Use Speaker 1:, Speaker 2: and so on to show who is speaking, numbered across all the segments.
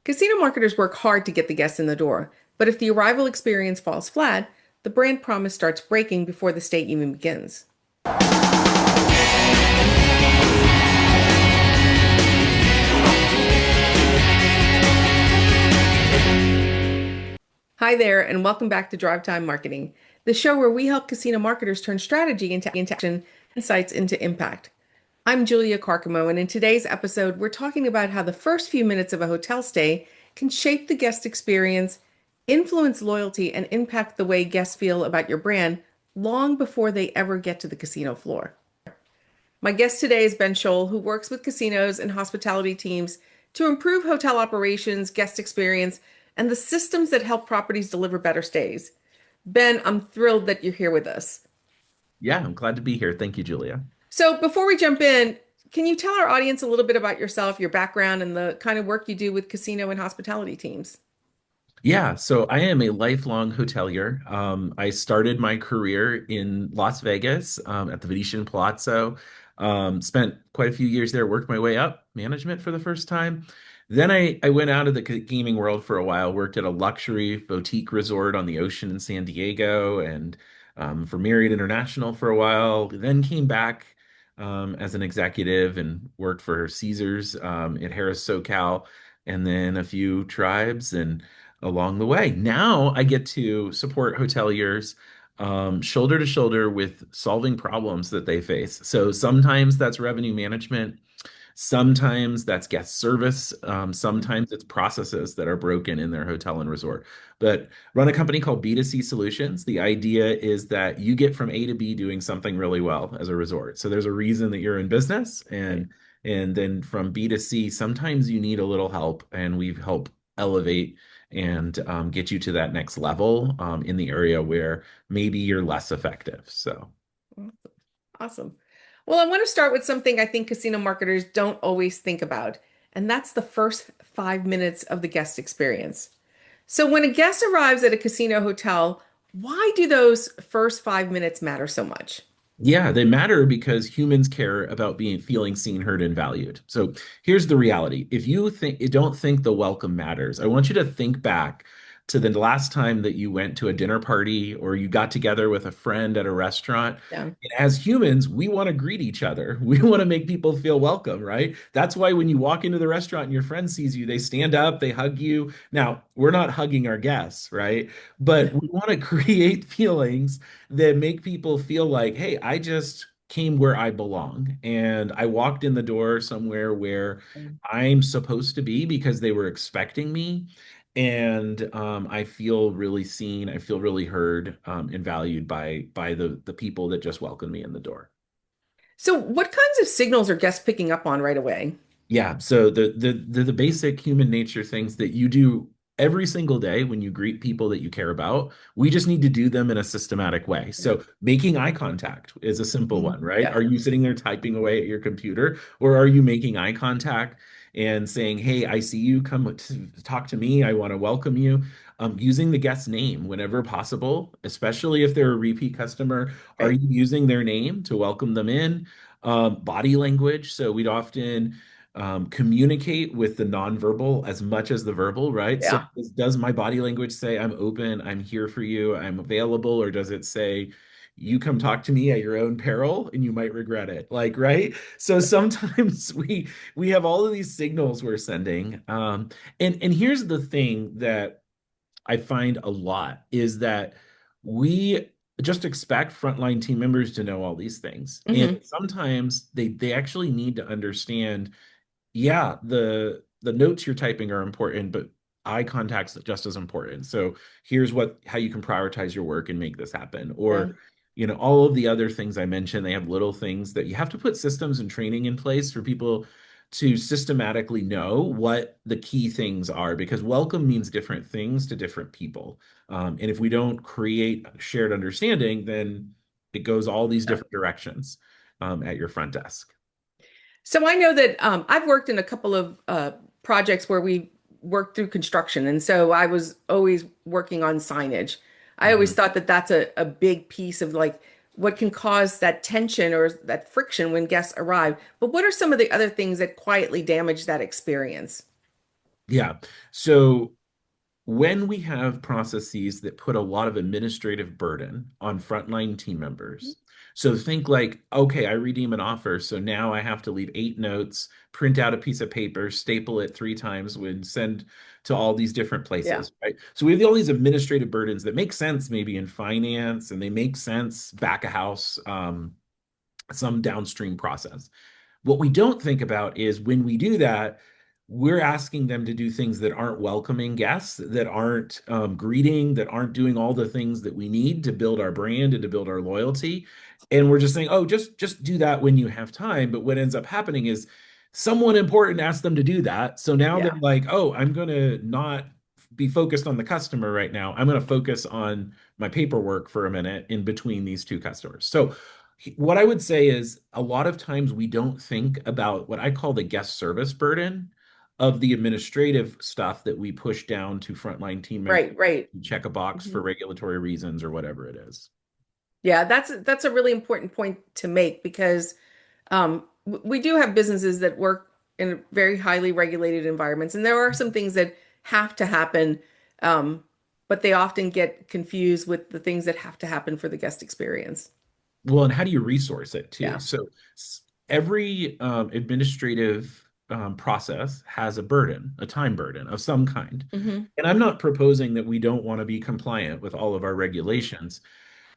Speaker 1: Casino marketers work hard to get the guests in the door, but if the arrival experience falls flat, the brand promise starts breaking before the stay even begins. Hi there, and welcome back to Drive Time Marketing, the show where we help casino marketers turn strategy into action, insights into impact. I'm Julia Carcamo, and in today's episode, we're talking about how the first few minutes of a hotel stay can shape the guest experience, influence loyalty, and impact the way guests feel about your brand long before they ever get to the casino floor. My guest today is Ben Scholl, who works with casinos and hospitality teams to improve hotel operations, guest experience, and the systems that help properties deliver better stays. Ben, I'm thrilled that you're here with us.
Speaker 2: Yeah, I'm glad to be here. Thank you, Julia.
Speaker 1: So, before we jump in, can you tell our audience a little bit about yourself, your background, and the kind of work you do with casino and hospitality teams?
Speaker 2: Yeah, so I am a lifelong hotelier. I started my career in Las Vegas at the Venetian Palazzo. Spent quite a few years there, worked my way up, management for the first time. Then I went out of the gaming world for a while, worked at a luxury boutique resort on the ocean in San Diego and for Marriott International for a while. Then came back as an executive and worked for Caesars at Harris SoCal and then a few tribes and along the way. Now I get to support hoteliers shoulder to shoulder with solving problems that they face. So sometimes that's revenue management, sometimes that's guest service, sometimes it's processes that are broken in their hotel and resort. But run a company called B2C Solutions. The idea is that you get from A to B doing something really well as a resort. So there's a reason that you're in business and then from B to C, sometimes you need a little help, and we help elevate and get you to that next level in the area where maybe you're less effective. So,
Speaker 1: Awesome. Well, I want to start with something I think casino marketers don't always think about, and that's the first 5 minutes of the guest experience. So, when a guest arrives at a casino hotel, why do those first 5 minutes matter so much?
Speaker 2: yeah, they matter because humans care about being feeling seen, heard, and valued. So here's the reality. If you don't think the welcome matters, I want you to think back to the last time that you went to a dinner party or you got together with a friend at a restaurant.
Speaker 1: Yeah.
Speaker 2: And as humans, we want to greet each other. We want to make people feel welcome, right? That's why when you walk into the restaurant and your friend sees you, they stand up, they hug you. Now, we're not hugging our guests, right? But we want to create feelings that make people feel like, hey, I just came where I belong. And I walked in the door somewhere where I'm supposed to be because they were expecting me. And I feel really seen. I feel really heard and valued by the people that just welcomed me in the door.
Speaker 1: So, what kinds of signals are guests picking up on right away?
Speaker 2: Yeah, so the basic human nature things that you do every single day when you greet people that you care about, we just need to do them in a systematic way. So making eye contact is a simple one, right?
Speaker 1: Yeah.
Speaker 2: Are you sitting there typing away at your computer, or are you making eye contact and saying, "Hey, I see you. Come to talk to me. I want to welcome you." Using the guest's name whenever possible, especially if they're a repeat customer. Are
Speaker 1: Right.
Speaker 2: you using their name to welcome them in? Body language. So we'd often communicate with the nonverbal as much as the verbal, right? So
Speaker 1: Yeah.
Speaker 2: does my body language say I'm open, I'm here for you, I'm available, or does it say you come talk to me at your own peril and you might regret it? Like, right? So sometimes we have all of these signals we're sending. And here's the thing that I find a lot is that we just expect frontline team members to know all these things. And
Speaker 1: Hmm.
Speaker 2: sometimes they actually need to understand yeah, the notes you're typing are important, but eye contact's just as important. So here's what how you can prioritize your work and make this happen.
Speaker 1: Yeah.
Speaker 2: Or, all of the other things I mentioned, they have little things that you have to put systems and training in place for people to systematically know what the key things are because welcome means different things to different people. And if we don't create shared understanding, then it goes all these different directions at your front desk.
Speaker 1: So I know that I've worked in a couple of projects where we worked through construction, and so I was always working on signage. I always
Speaker 2: Mhm.
Speaker 1: thought that that's a big piece of like what can cause that tension or that friction when guests arrive. But what are some of the other things that quietly damage that experience?
Speaker 2: Yeah. So when we have processes that put a lot of administrative burden on frontline team members, so think like, okay, I redeem an offer, so now I have to leave 8 notes, print out a piece of paper, staple it 3 times, when send to all these different
Speaker 1: Yeah.
Speaker 2: places, right? So we have all these administrative burdens that make sense maybe in finance, and they make sense back of house, some downstream process. What we don't think about is when we do that, we're asking them to do things that aren't welcoming guests, that aren't greeting, that aren't doing all the things that we need to build our brand and to build our loyalty. And we're just saying, oh, just do that when you have time. But what ends up happening is someone important asked them to do that. So now they're
Speaker 1: Yeah.
Speaker 2: like, oh, I'm going to not be focused on the customer right now. I'm going to focus on my paperwork for a minute in between these two customers. So what I would say is a lot of times we don't think about what I call the guest service burden of the administrative stuff that we push down to frontline team members
Speaker 1: Right, right.
Speaker 2: to check a box for
Speaker 1: Mhm.
Speaker 2: regulatory reasons or whatever it is.
Speaker 1: Yeah, that's a really important point to make because we do have businesses that work in very highly regulated environments, and there are some things that have to happen, um, but they often get confused with the things that have to happen for the guest experience.
Speaker 2: Well, and how do you resource it too?
Speaker 1: Yeah.
Speaker 2: So every administrative process has a burden, a time burden of some kind.
Speaker 1: Hmm.
Speaker 2: And I'm not proposing that we don't want to be compliant with all of our regulations.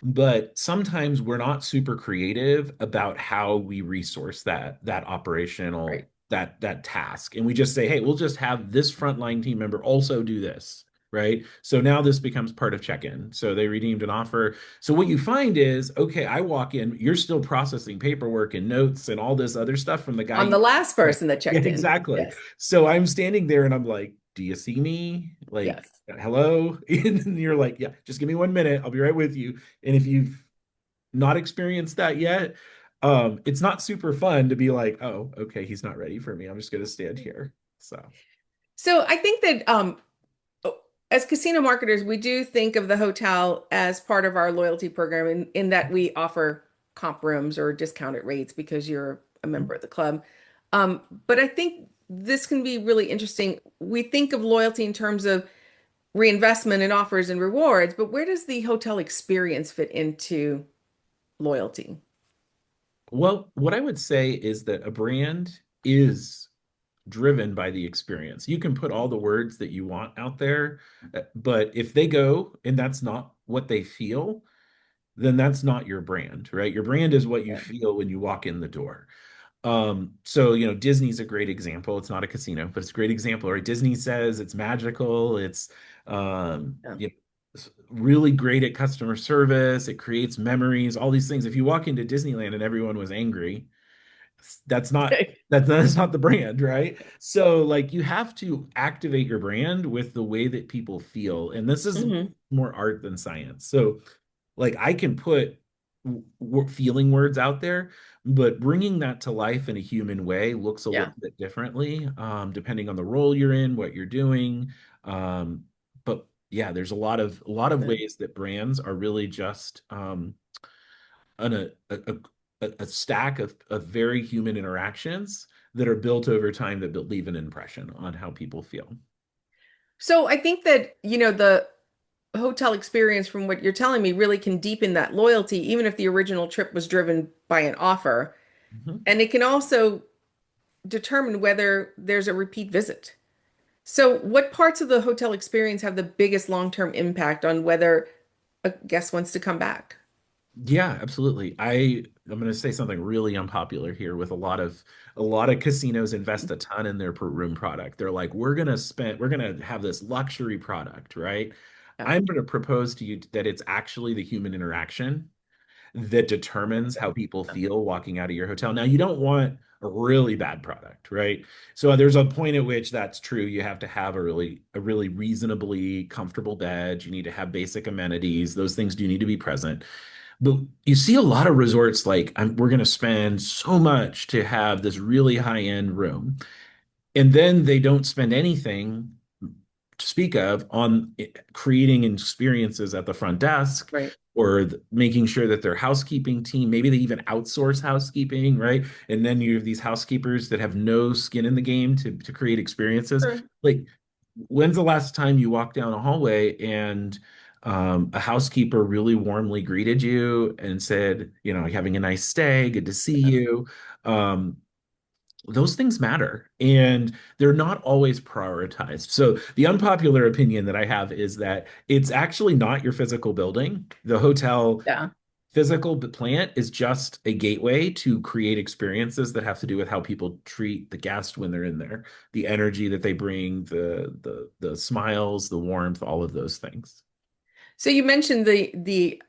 Speaker 2: But sometimes we're not super creative about how we resource that operational
Speaker 1: Right.
Speaker 2: that task, and we just say, hey, we'll just have this frontline team member also do this, right? So now this becomes part of check-in, so they redeemed an offer. So what you find is, okay, I walk in, you're still processing paperwork and notes and all this other stuff from the guy
Speaker 1: On the
Speaker 2: you
Speaker 1: last person that
Speaker 2: yeah,
Speaker 1: checked in.
Speaker 2: exactly.
Speaker 1: Yes.
Speaker 2: So I'm standing there and I'm like, do you see me? Like,
Speaker 1: Yes.
Speaker 2: hello? And you're like, yeah, just give me 1 minute. I'll be right with you. And if you've not experienced that yet, it's not super fun to be like, oh, okay, he's not ready for me. I'm just going to stand here. So,
Speaker 1: So I think that as casino marketers, we do think of the hotel as part of our loyalty program in that we offer comp rooms or discounted rates because you're a member of the club. But I think this can be really interesting. We think of loyalty in terms of reinvestment and offers and rewards, but where does the hotel experience fit into loyalty?
Speaker 2: well, what I would say is that a brand is driven by the experience. You can put all the words that you want out there, but if they go and that's not what they feel, then that's not your brand, right? Your brand is what you
Speaker 1: Yeah.
Speaker 2: feel when you walk in the door. So Disney's a great example. It's not a casino, but it's a great example, right? Disney says it's magical, it's um,
Speaker 1: Yeah.
Speaker 2: you know, really great at customer service, it creates memories, all these things. If you walk into Disneyland and everyone was angry, that's not that's not the brand, right? So like you have to activate your brand with the way that people feel, and this is
Speaker 1: Hmm.
Speaker 2: more art than science. So like I can put feeling words out there, but bringing that to life in a human way looks a
Speaker 1: Yeah.
Speaker 2: little bit differently, depending on the role you're in, what you're doing. But yeah, there's a lot of
Speaker 1: Yeah.
Speaker 2: ways that brands are really just a stack of very human interactions that are built over time that leave an impression on how people feel.
Speaker 1: So I think that, the hotel experience from what you're telling me really can deepen that loyalty, even if the original trip was driven by an offer.
Speaker 2: Mhm.
Speaker 1: And it can also determine whether there's a repeat visit. So, what parts of the hotel experience have the biggest long-term impact on whether a guest wants to come back?
Speaker 2: Yeah, absolutely. I'm going to say something really unpopular here with a lot of casinos invest a ton in their per room product. They're like, we're going to have this luxury product, right?
Speaker 1: Yeah.
Speaker 2: I'm going to propose to you that it's actually the human interaction that determines how people
Speaker 1: Yeah.
Speaker 2: feel walking out of your hotel. Now, you don't want a really bad product, right? So there's a point at which that's true. You have to have a really reasonably comfortable bed. You need to have basic amenities. Those things do need to be present. But you see a lot of resorts like we're going to spend so much to have this really high-end room, and then they don't spend anything to speak of on creating experiences at the front desk
Speaker 1: Right.
Speaker 2: or making sure that their housekeeping team, maybe they even outsource housekeeping, right? And then you have these housekeepers that have no skin in the game to create experiences.
Speaker 1: Sure.
Speaker 2: Like when's the last time you walked down a hallway and a housekeeper really warmly greeted you and said, having a nice stay, good to see you. Um, those things matter and they're not always prioritized. So the unpopular opinion that I have is that it's actually not your physical building. The hotel
Speaker 1: Yeah.
Speaker 2: physical plant is just a gateway to create experiences that have to do with how people treat the guest when they're in there, the energy that they bring, the smiles, the warmth, all of those things.
Speaker 1: So you mentioned the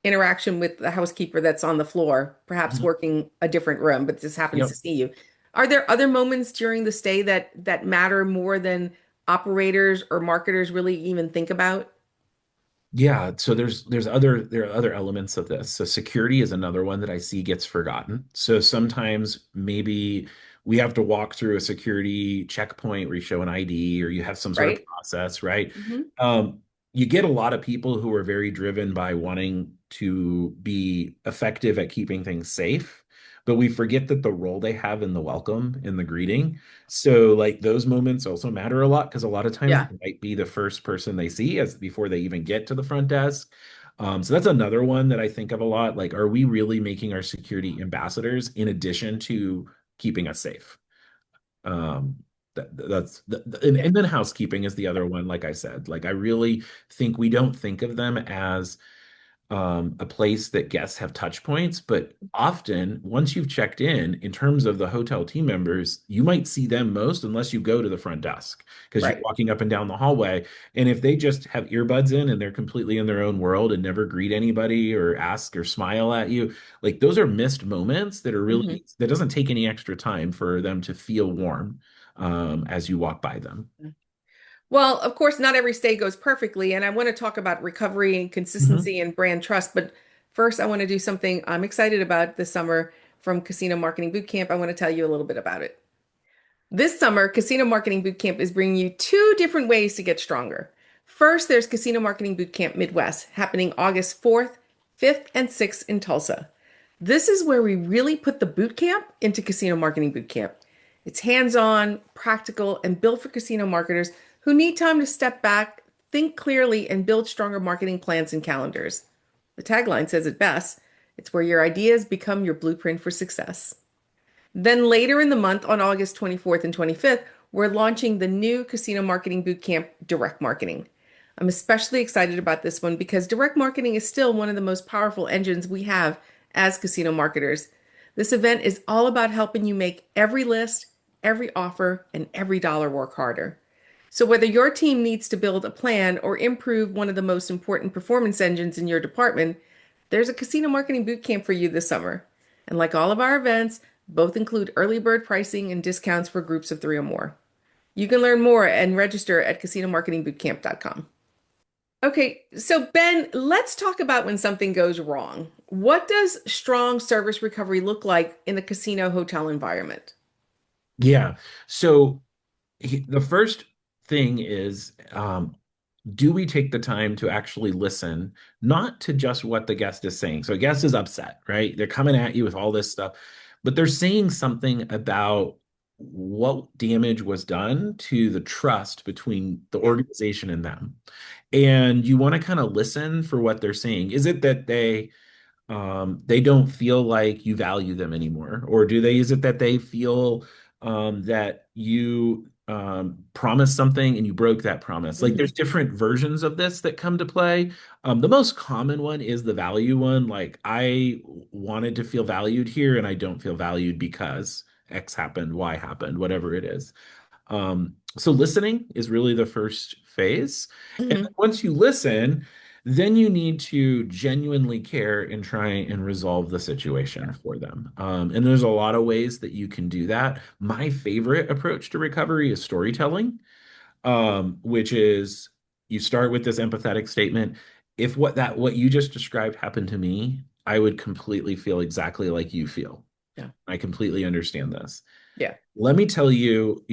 Speaker 1: interaction with the housekeeper that's on the floor, perhaps
Speaker 2: Mhm.
Speaker 1: working a different room, but just happens to
Speaker 2: Yep.
Speaker 1: see you. Are there other moments during the stay that matter more than operators or marketers really even think about?
Speaker 2: Yeah, so there are other elements of this. So security is another one that I see gets forgotten. So sometimes maybe we have to walk through a security checkpoint where you show an ID or you have some sort of
Speaker 1: Right?
Speaker 2: process, right?
Speaker 1: Hmm.
Speaker 2: Um, you get a lot of people who are very driven by wanting to be effective at keeping things safe, but we forget that the role they have in the welcome, in the greeting. So like those moments also matter a lot because a lot of times
Speaker 1: Yeah.
Speaker 2: they might be the first person they see as before they even get to the front desk. So that's another one that I think of a lot. Like, are we really making our security ambassadors in addition to keeping us safe? Um,
Speaker 1: Yeah.
Speaker 2: and then housekeeping is the other one. Like I said, like I really think we don't think of them as a place that guests have touch points, but often once you've checked in terms of the hotel team members, you might see them most unless you go to the front desk because you're
Speaker 1: Right.
Speaker 2: walking up and down the hallway. And if they just have earbuds in and they're completely in their own world and never greet anybody or ask or smile at you, like those are missed moments that are
Speaker 1: Hmm.
Speaker 2: really, that doesn't take any extra time for them to feel warm as you walk by them.
Speaker 1: Well, of course, not every stay goes perfectly, and I want to talk about recovery and
Speaker 2: Mhm.
Speaker 1: consistency and brand trust. But first, I want to do something I'm excited about this summer from Casino Marketing Bootcamp. I want to tell you a little bit about it. This summer, Casino Marketing Bootcamp is bringing you two different ways to get stronger. First, there's Casino Marketing Bootcamp Midwest happening August 4th, 5th, and 6th in Tulsa. This is where we really put the boot camp into Casino Marketing Bootcamp. It's hands-on, practical, and built for casino marketers who need time to step back, think clearly, and build stronger marketing plans and calendars. The tagline says it best. It's where your ideas become your blueprint for success. Then later in the month, on August 24th and 25th, we're launching the new Casino Marketing Bootcamp Direct Marketing. I'm especially excited about this one because direct marketing is still one of the most powerful engines we have as casino marketers. This event is all about helping you make every list, every offer, and every dollar work harder. So, whether your team needs to build a plan or improve one of the most important performance engines in your department, there's a casino marketing bootcamp for you this summer. And like all of our events, both include early bird pricing and discounts for groups of three or more. You can learn more and register at casinomarketingbootcamp.com. Okay, so Ben, let's talk about when something goes wrong. What does strong service recovery look like in the casino hotel environment?
Speaker 2: Yeah. So the first thing is do we take the time to actually listen, not to just what the guest is saying? So a guest is upset, right? They're coming at you with all this stuff, but they're saying something about what damage was done to the trust between the
Speaker 1: Yeah.
Speaker 2: organization and them. And you want to kind of listen for what they're saying. Is it that they don't feel like you value them anymore? Or do they, is it that they feel that you promised something and you broke that promise? Like
Speaker 1: Hmm.
Speaker 2: there's different versions of this that come to play. The most common one is the value one. Like I wanted to feel valued here and I don't feel valued because X happened, Y happened, whatever it is. So listening is really the first phase. And then
Speaker 1: Hmm.
Speaker 2: once you listen, then you need to genuinely care and try and resolve the situation
Speaker 1: Yeah.
Speaker 2: for them. And there's a lot of ways that you can do that. My favorite approach to recovery is storytelling, which is you start with this empathetic statement. If what you just described happened to me, I would completely feel exactly like you feel.
Speaker 1: Yeah.
Speaker 2: I completely understand this.
Speaker 1: Yeah.
Speaker 2: Let me tell you,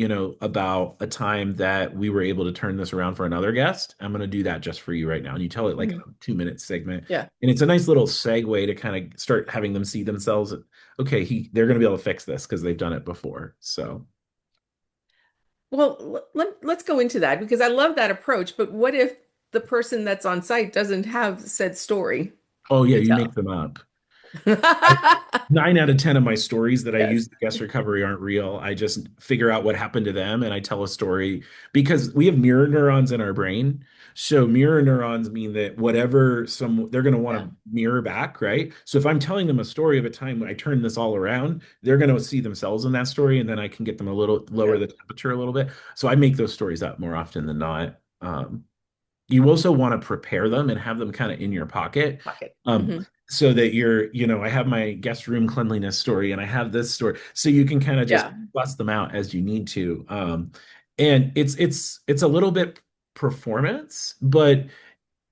Speaker 2: about a time that we were able to turn this around for another guest. I'm going to do that just for you right now. And you tell it like
Speaker 1: Hmm.
Speaker 2: a 2 minute segment.
Speaker 1: Yeah.
Speaker 2: And it's a nice little segue to kind of start having them see themselves. Okay, they're going to be able to fix this because they've done it before. So,
Speaker 1: Well, let's go into that because I love that approach. But what if the person that's on site doesn't have said story
Speaker 2: Oh yeah,
Speaker 1: to
Speaker 2: you
Speaker 1: tell?
Speaker 2: make them up. I, 9 out of 10 of my stories that I
Speaker 1: Yes.
Speaker 2: use in guest recovery aren't real. I just figure out what happened to them and I tell a story because we have mirror neurons in our brain. So mirror neurons mean that whatever they're going to want
Speaker 1: Yeah.
Speaker 2: to mirror back, right? So if I'm telling them a story of a time when I turned this all around, they're going to see themselves in that story and then I can get them a little lower
Speaker 1: Good.
Speaker 2: the temperature a little bit. So I make those stories up more often than not. You also want to prepare them and have them kind of in your pocket.
Speaker 1: Pocket.
Speaker 2: Um,
Speaker 1: Hmm.
Speaker 2: so that I have my guest room cleanliness story and I have this story. So you can kind of just
Speaker 1: Yeah.
Speaker 2: bust them out as you need to. And it's a little bit performance, but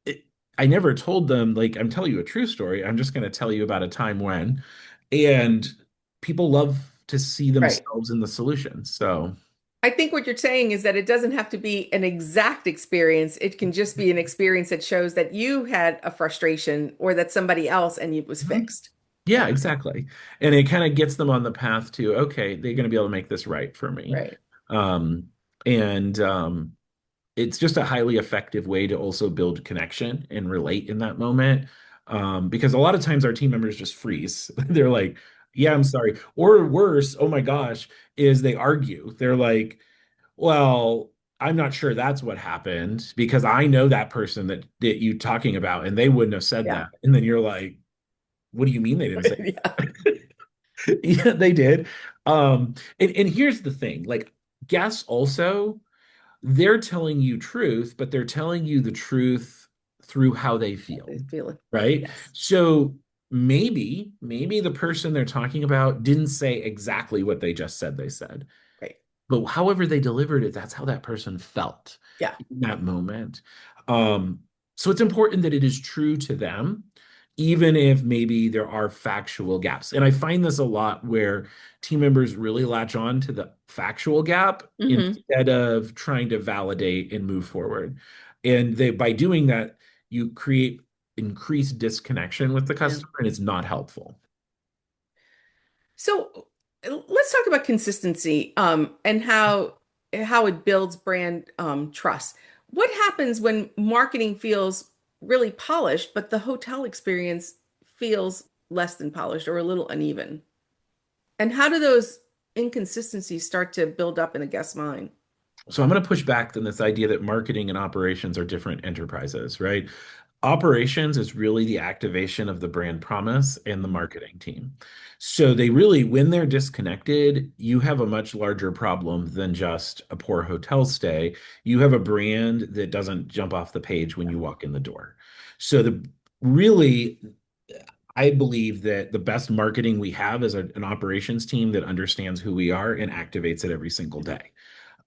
Speaker 2: it, I never told them like I'm telling you a true story. I'm just going to tell you about a time when, and people love to see
Speaker 1: Right.
Speaker 2: themselves in the solution. So
Speaker 1: I think what you're saying is that it doesn't have to be an exact experience. It can just be an experience that shows that you had a frustration or that somebody else and it was
Speaker 2: Mhm.
Speaker 1: fixed.
Speaker 2: Yeah,
Speaker 1: Okay.
Speaker 2: exactly. And it kind of gets them on the path to, okay, they're going to be able to make this right for me.
Speaker 1: Right.
Speaker 2: Um, and it's just a highly effective way to also build connection and relate in that moment. Because a lot of times our team members just freeze. They're like, yeah, I'm sorry. Or worse, oh my gosh, is they argue. They're like, well, I'm not sure that's what happened because I know that person that you talking about and they wouldn't have said
Speaker 1: Yeah.
Speaker 2: that. And then you're like, what do you mean they didn't say
Speaker 1: Yeah.
Speaker 2: yeah, they did. And here's the thing, like guests also, they're telling you truth, but they're telling you the truth through how they feel,
Speaker 1: I feel it.
Speaker 2: right?
Speaker 1: Yes.
Speaker 2: So maybe the person they're talking about didn't say exactly what they just said they said.
Speaker 1: Right.
Speaker 2: But however they delivered it, that's how that person felt
Speaker 1: Yeah.
Speaker 2: in that moment. Um, so it's important that it is true to them, even if maybe there are factual gaps. And I find this a lot where team members really latch on to the factual gap
Speaker 1: Hmm.
Speaker 2: instead of trying to validate and move forward. And by doing that, you create increased disconnection with the
Speaker 1: Yeah.
Speaker 2: customer, and it's not helpful.
Speaker 1: So let's talk about consistency and how it builds brand trust. What happens when marketing feels really polished, but the hotel experience feels less than polished or a little uneven? And how do those inconsistencies start to build up in a guest's mind?
Speaker 2: So I'm going to push back on this idea that marketing and operations are different enterprises, right? Operations is really the activation of the brand promise and the marketing team. So they really, when they're disconnected, you have a much larger problem than just a poor hotel stay. You have a brand that doesn't jump off the page when you walk in the door. So the really, I believe that the best marketing we have is an operations team that understands who we are and activates it every single day.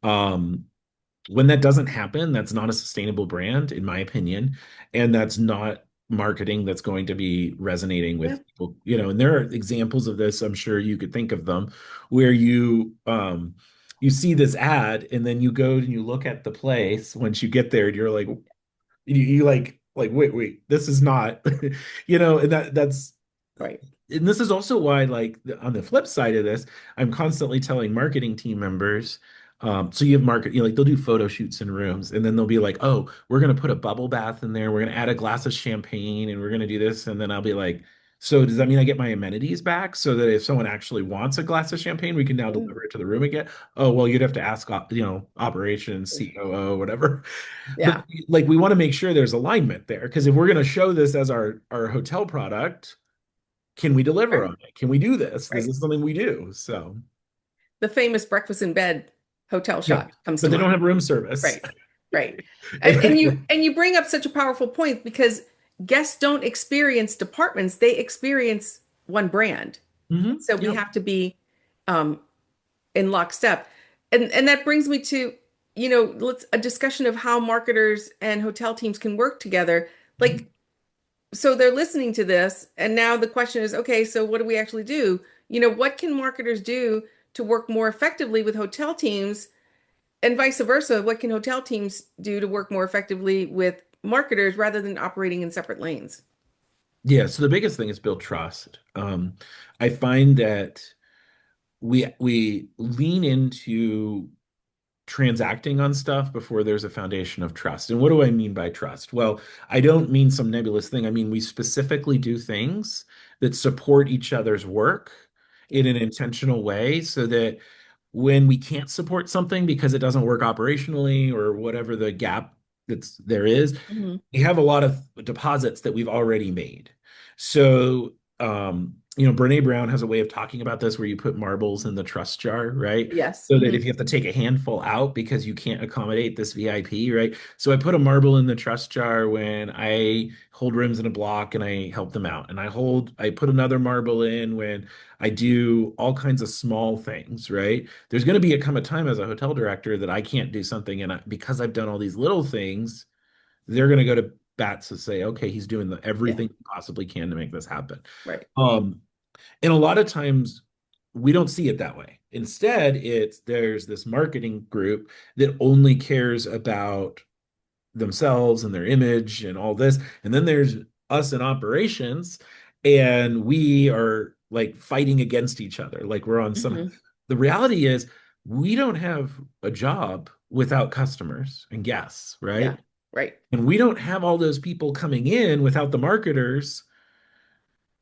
Speaker 2: Um, when that doesn't happen, that's not a sustainable brand, in my opinion, and that's not marketing that's going to be resonating
Speaker 1: Yeah.
Speaker 2: with people. And there are examples of this, I'm sure you could think of them, where you see this ad and then you go and you look at the place once you get there and you're like you like wait, this is not and
Speaker 1: Right.
Speaker 2: and this is also why, like, on the flip side of this, I'm constantly telling marketing team members, so you have like they'll do photo shoots in rooms, and then they'll be like, "Oh, we're gonna put a bubble bath in there. We're gonna add a glass of champagne, and we're gonna do this." And then I'll be like, "So does that mean I get my amenities back? So that if someone actually wants a glass of champagne, we can now
Speaker 1: Yeah.
Speaker 2: deliver it to the room again?" Oh, well, you'd have to ask, operations, COO, whatever. But
Speaker 1: Yeah.
Speaker 2: like, we want to make sure there's alignment there because if we're gonna show this as our hotel product, can we deliver
Speaker 1: Right.
Speaker 2: on it? Can we do this? This
Speaker 1: Right.
Speaker 2: is something we do. So,
Speaker 1: The famous breakfast in bed hotel
Speaker 2: yeah,
Speaker 1: shot comes to
Speaker 2: but they don't
Speaker 1: mind.
Speaker 2: have room service.
Speaker 1: Right. Right. And you
Speaker 2: Mhm.
Speaker 1: and you bring up such a powerful point because guests don't experience departments, they experience one brand. So we
Speaker 2: Yep.
Speaker 1: have to be um, in lockstep. And that brings me to, let's a discussion of how marketers and hotel teams can work together. Like, so they're listening to this, and now the question is, okay, so what do we actually do? What can marketers do to work more effectively with hotel teams, and vice versa? What can hotel teams do to work more effectively with marketers rather than operating in separate lanes?
Speaker 2: Yeah. So the biggest thing is build trust. I find that we lean into transacting on stuff before there's a foundation of trust. And what do I mean by trust? Well, I don't mean some nebulous thing. I mean, we specifically do things that support each other's work in an intentional way so that when we can't support something because it doesn't work operationally or whatever the gap that's there is,
Speaker 1: Hmm.
Speaker 2: we have a lot of deposits that we've already made. So, Brene Brown has a way of talking about this where you put marbles in the trust jar, right?
Speaker 1: Yes.
Speaker 2: So that
Speaker 1: Hmm.
Speaker 2: if you have to take a handful out because you can't accommodate this VIP, right? So I put a marble in the trust jar when I hold rooms in a block and I help them out. And I put another marble in when I do all kinds of small things, right? There's going to be come a time as a hotel director that I can't do something. And because I've done all these little things, they're going to go to bats to say, okay, he's doing
Speaker 1: Yeah.
Speaker 2: everything he possibly can to make this happen.
Speaker 1: Right.
Speaker 2: Um, and a lot of times we don't see it that way. Instead, there's this marketing group that only cares about themselves and their image and all this. And then there's us in operations, and we are like fighting against each other. Like we're on some,
Speaker 1: Hmm.
Speaker 2: the reality is we don't have a job without customers and guests,
Speaker 1: Yeah.
Speaker 2: right?
Speaker 1: Right.
Speaker 2: And we don't have all those people coming in without the marketers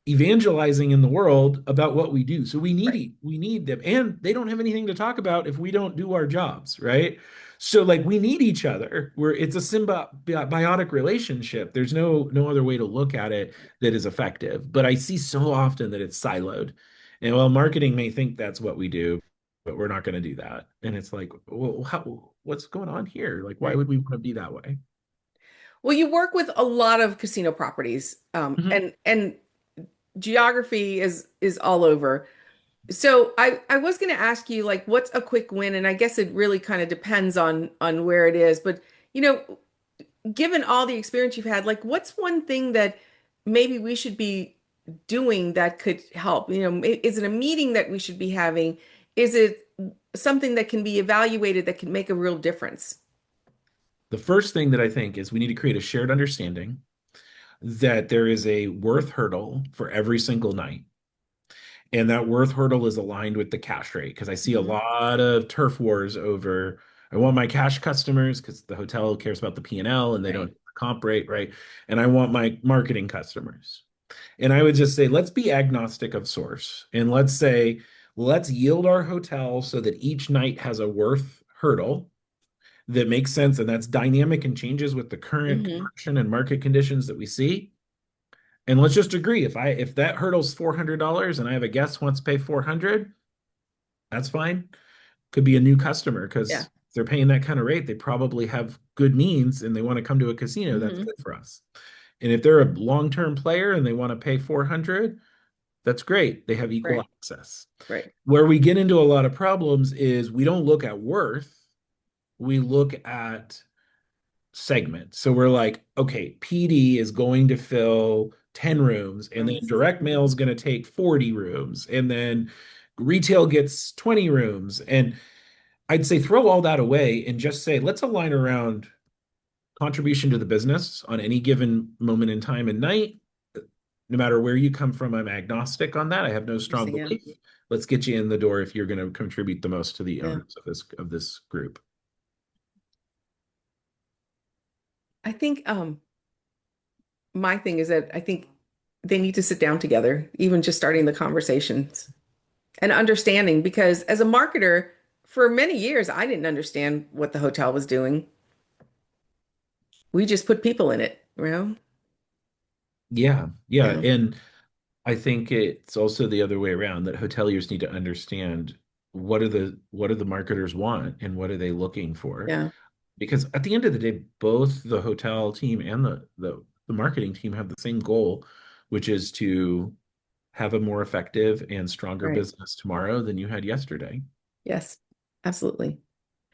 Speaker 2: evangelizing in the world about what we do. So
Speaker 1: Right.
Speaker 2: we need them, and they don't have anything to talk about if we don't do our jobs, right? So like we need each other. It's a symbiotic relationship. There's no other way to look at it that is effective. But I see so often that it's siloed. And while marketing may think that's what we do, but we're not going to do that. And it's like, well, what's going on here? Like, why
Speaker 1: Right.
Speaker 2: would we want to be that way?
Speaker 1: Well, you work with a lot of casino properties,
Speaker 2: Mhm.
Speaker 1: and geography is all over. So I was going to ask you like what's a quick win, and I guess it really kind of depends on where it is. But you know, given all the experience you've had, like what's one thing that maybe we should be doing that could help? Is it a meeting that we should be having? Is it something that can be evaluated that can make a real difference?
Speaker 2: The first thing that I think is we need to create a shared understanding that there is a worth hurdle for every single night. And that worth hurdle is aligned with the cash rate because I see a
Speaker 1: Hmm.
Speaker 2: lot of turf wars over I want my cash customers because the hotel cares about the P&L and they don't
Speaker 1: Right.
Speaker 2: have the comp rate, right? And I want my marketing customers. And I would just say, let's be agnostic of source. And let's say, let's yield our hotel so that each night has a worth hurdle that makes sense. And that's dynamic and changes with the current
Speaker 1: Hmm.
Speaker 2: compression and market conditions that we see. And let's just agree if that hurdle's $400 and I have a guest who wants to pay 400, that's fine. Could be a new customer because
Speaker 1: Yeah.
Speaker 2: if they're paying that kind of rate, they probably have good means and they want to come to a casino. That's
Speaker 1: Hmm.
Speaker 2: good for us. And if they're a long-term player and they want to pay 400, that's great. They have equal
Speaker 1: Right.
Speaker 2: access.
Speaker 1: Right.
Speaker 2: Where we get into a lot of problems is we don't look at worth, we look at segment. So we're like, okay, PD is going to fill 10 rooms, and then
Speaker 1: Rooms.
Speaker 2: direct mail is going to take 40 rooms, and then retail gets 20 rooms. And I'd say throw all that away and just say, let's align around contribution to the business on any given moment in time and night. No matter where you come from, I'm agnostic on that. I have no strong
Speaker 1: Interesting. Yeah.
Speaker 2: belief. Let's get you in the door if you're going to contribute the most to the
Speaker 1: Yeah.
Speaker 2: owners of this group.
Speaker 1: I think my thing is that I think they need to sit down together, even just starting the conversations and understanding, because as a marketer, for many years, I didn't understand what the hotel was doing. We just put people in it, you know?
Speaker 2: Yeah, yeah.
Speaker 1: Yeah.
Speaker 2: And I think it's also the other way around that hoteliers need to understand what do the marketers want and what are they looking for?
Speaker 1: Yeah.
Speaker 2: Because at the end of the day, both the hotel team and the marketing team have the same goal, which is to have a more effective and stronger
Speaker 1: Right.
Speaker 2: business tomorrow than you had yesterday.
Speaker 1: Yes. Absolutely.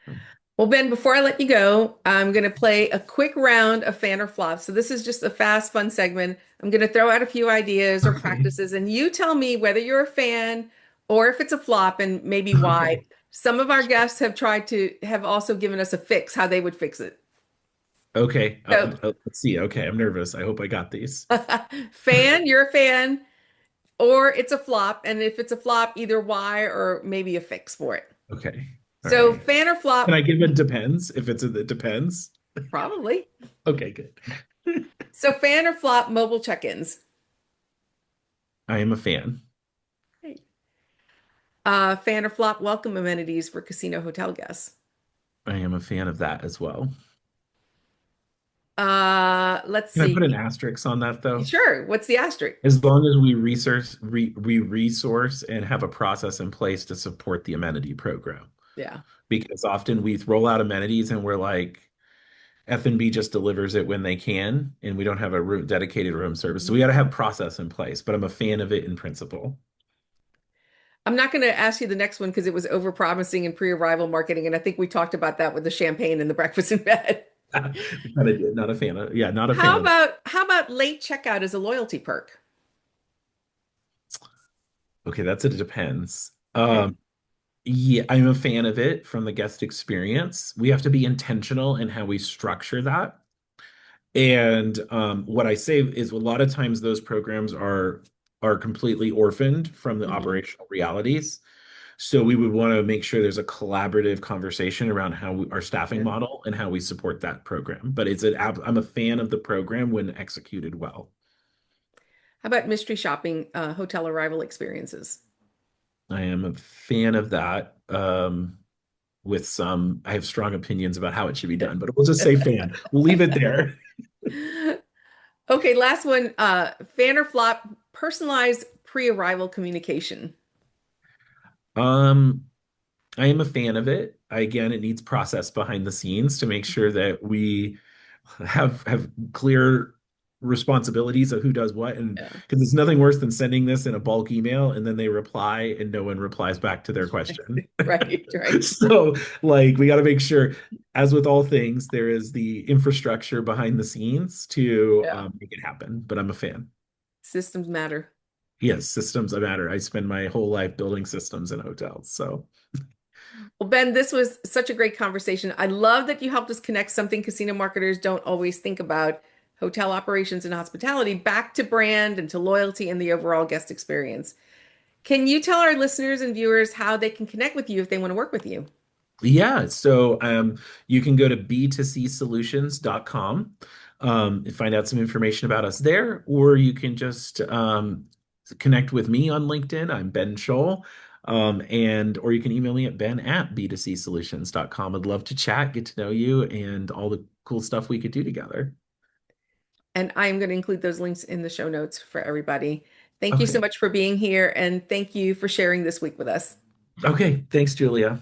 Speaker 2: So,
Speaker 1: Well, Ben, before I let you go, I'm going to play a quick round of fan or flop. So this is just a fast, fun segment. I'm going to throw out a few ideas or
Speaker 2: okay.
Speaker 1: practices, and you tell me whether you're a fan or if it's a flop and maybe why.
Speaker 2: Okay.
Speaker 1: Some of our guests have also given us a fix, how they would fix it.
Speaker 2: Okay.
Speaker 1: So,
Speaker 2: Let's see. Okay. I'm nervous. I hope I got these.
Speaker 1: fan, you're a fan, or it's a flop. And if it's a flop, either why or maybe a fix for it.
Speaker 2: Okay. All
Speaker 1: So
Speaker 2: right.
Speaker 1: fan or
Speaker 2: Can I
Speaker 1: flop?
Speaker 2: give it depends if it's a it depends?
Speaker 1: Probably.
Speaker 2: Okay, good.
Speaker 1: So fan or flop mobile check-ins?
Speaker 2: I am a fan.
Speaker 1: Hey. Fan or flop welcome amenities for casino hotel guests?
Speaker 2: I am a fan of that as well.
Speaker 1: Let's
Speaker 2: Can I put an
Speaker 1: see.
Speaker 2: asterisk on that though?
Speaker 1: Sure. What's the asterisk?
Speaker 2: As long as we resource and have a process in place to support the amenity program.
Speaker 1: Yeah.
Speaker 2: Because often we roll out amenities and we're like, F&B just delivers it when they can, and we don't have a dedicated room service. So we got to have process in place, but I'm a fan of it in principle.
Speaker 1: I'm not going to ask you the next one because it was over-promising in pre-arrival marketing, and I think we talked about that with the champagne and the breakfast in bed.
Speaker 2: Kind of not a fan of, yeah, not a fan
Speaker 1: How
Speaker 2: of that.
Speaker 1: about how about late checkout as a loyalty perk?
Speaker 2: Okay, that's it depends.
Speaker 1: Okay.
Speaker 2: Yeah, I'm a fan of it from the guest experience. We have to be intentional in how we structure that. And what I say is a lot of times those programs are completely orphaned from the
Speaker 1: Hmm.
Speaker 2: operational realities. So we would want to make sure there's a collaborative conversation around our staffing
Speaker 1: Yeah.
Speaker 2: model and how we support that program. But I'm a fan of the program when executed well.
Speaker 1: How about mystery shopping, hotel arrival experiences?
Speaker 2: I am a fan of that. I have strong opinions about how it should be done, but we'll just say fan. We'll leave it there.
Speaker 1: Okay, last one. Fan or flop, personalized pre-arrival communication.
Speaker 2: Um, I am a fan of it. Again, it needs process behind the scenes to make sure that we have clear responsibilities of who does what. And
Speaker 1: Yeah.
Speaker 2: because it's nothing worse than sending this in a bulk email and then they reply and no one replies back to their question.
Speaker 1: Right, right.
Speaker 2: So, like, we got to make sure, as with all things, there is the infrastructure behind the scenes to
Speaker 1: Yeah.
Speaker 2: make it happen. But I'm a fan.
Speaker 1: Systems matter.
Speaker 2: Yes, systems matter. I spend my whole life building systems in hotels. So,
Speaker 1: Well, Ben, this was such a great conversation. I love that you helped us connect something casino marketers don't always think about, hotel operations and hospitality, back to brand and to loyalty and the overall guest experience. Can you tell our listeners and viewers how they can connect with you if they want to work with you?
Speaker 2: yeah, so you can go to b2csolutions.com and find out some information about us there, or you can just connect with me on LinkedIn. I'm Ben Scholl. Or you can email me at ben@b2csolutions.com. I'd love to chat, get to know you, and all the cool stuff we could do together.
Speaker 1: And I'm going to include those links in the show notes for everybody. Thank you so
Speaker 2: Okay.
Speaker 1: much for being here, and thank you for sharing this week with us.
Speaker 2: Okay. Thanks, Julia.